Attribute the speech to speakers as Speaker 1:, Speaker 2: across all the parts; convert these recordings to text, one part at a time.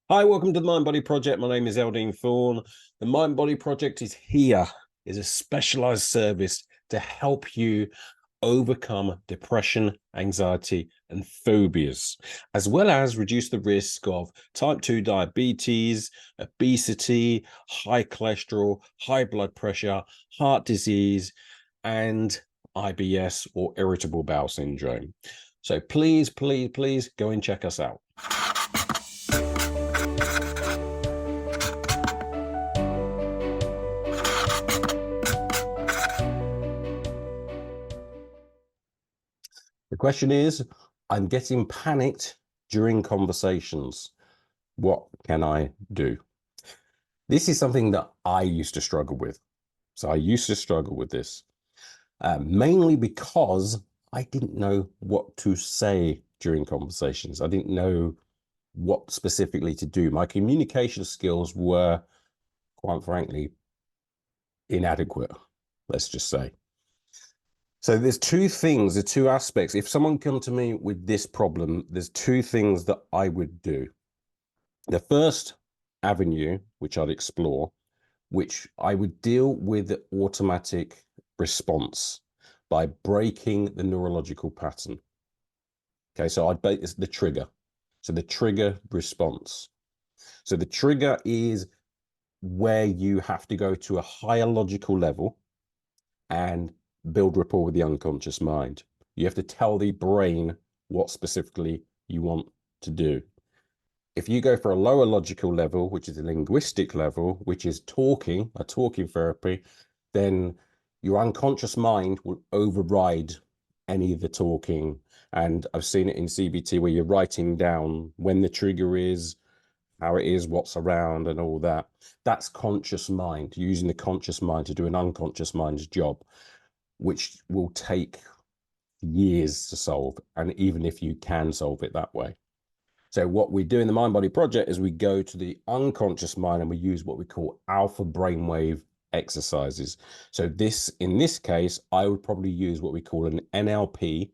Speaker 1: Hi, welcome to the MindBody Project. My name is Eldine Thorne. The MindBody Project is a specialized service to help you overcome depression, anxiety, and phobias, as well as reduce the risk of type 2 diabetes, obesity, high cholesterol, high blood pressure, heart disease, and IBS or irritable bowel syndrome. So please, please, please go and check us out. The question is, I'm getting panicked during conversations. What can I do? This is something that I used to struggle with. So I used to struggle with this, mainly because I didn't know what to say during conversations. I didn't know what specifically to do. My communication skills were, quite frankly, inadequate, let's just say. So there's two things, the two aspects. If someone come to me with this problem, there's two things that I would do. The first avenue, which I'd explore, which I would deal with the automatic response by breaking the neurological pattern. Okay, so I'd base the trigger. So the trigger response. So the trigger is where you have to go to a higher logical level and build rapport with the unconscious mind. You have to tell the brain what specifically you want to do. If you go for a lower logical level, which is a linguistic level, which is talking, a talking therapy, then your unconscious mind will override any of the talking. And I've seen it in CBT where you're writing down when the trigger is, how it is, what's around, and all that. That's conscious mind, using the conscious mind to do an unconscious mind's job, which will take years to solve, and even if you can solve it that way. So what we do in the MindBody Project is we go to the unconscious mind and we use what we call alpha brainwave exercises. So in this case, I would probably use what we call an NLP,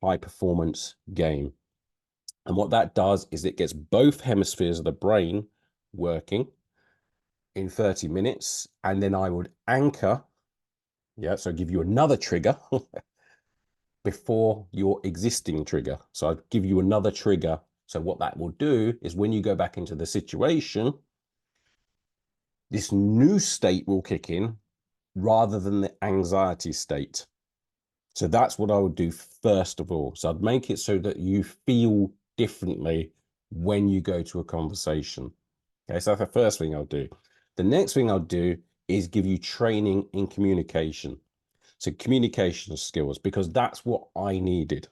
Speaker 1: high performance game. And what that does is it gets both hemispheres of the brain working in 30 minutes. And then I would anchor, so give you another trigger before your existing trigger. So I'd give you another trigger. So what that will do is when you go back into the situation, this new state will kick in rather than the anxiety state. So that's what I would do first of all. So I'd make it so that you feel differently when you go to a conversation. Okay, so that's the first thing I'll do. The next thing I'll do is give you training in communication. So communication skills, because that's what I needed.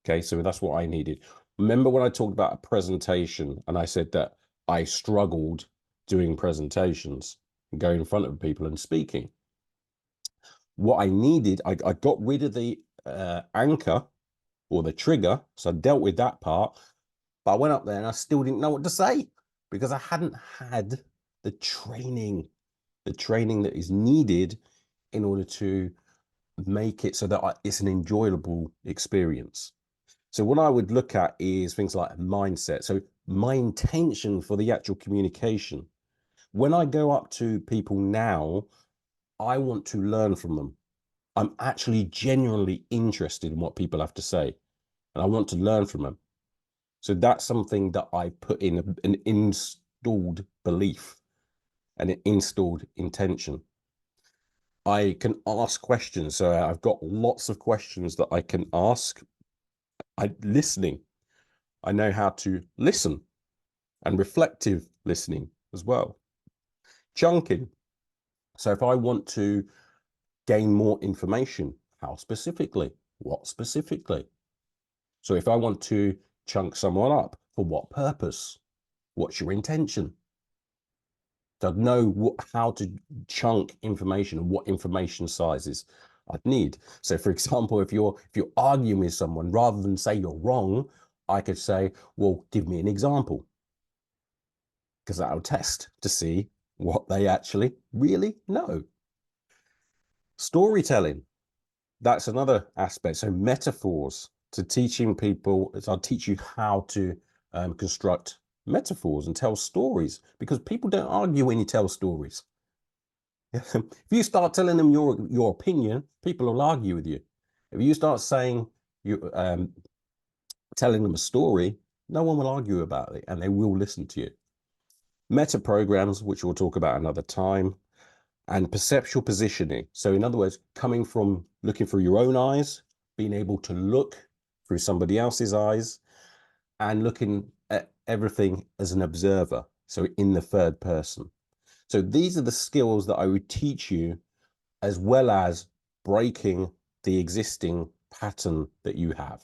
Speaker 1: Okay, so that's what I needed. Remember when I talked about a presentation and I said that I struggled doing presentations and going in front of people and speaking? What I needed, I got rid of the anchor or the trigger. So I dealt with that part, but I went up there and I still didn't know what to say because I hadn't had the training that is needed in order to make it so that it's an enjoyable experience. So what I would look at is things like mindset. So my intention for the actual communication. When I go up to people now, I want to learn from them. I'm actually genuinely interested in what people have to say, and I want to learn from them. So that's something that I put in an installed belief and an installed intention. I can ask questions. So I've got lots of questions that I can ask. Listening. I know how to listen, and reflective listening as well. Chunking. So if I want to gain more information, how specifically? What specifically? So if I want to chunk someone up, for what purpose? What's your intention? So I'd know how to chunk information and what information sizes I'd need. So for example, if you're arguing with someone, rather than say you're wrong, I could say, well, give me an example. Because that'll test to see what they actually really know. Storytelling, that's another aspect. So metaphors, to teaching people, I'll teach you how to construct metaphors and tell stories, because people don't argue when you tell stories. If you start telling them your opinion, people will argue with you. If you start saying you telling them a story, no one will argue about it, and they will listen to you. Meta programs, which we'll talk about another time, and perceptual positioning. So in other words, coming from looking through your own eyes, being able to look through somebody else's eyes, and looking at everything as an observer, so in the third person. So these are the skills that I would teach you, as well as breaking the existing pattern that you have.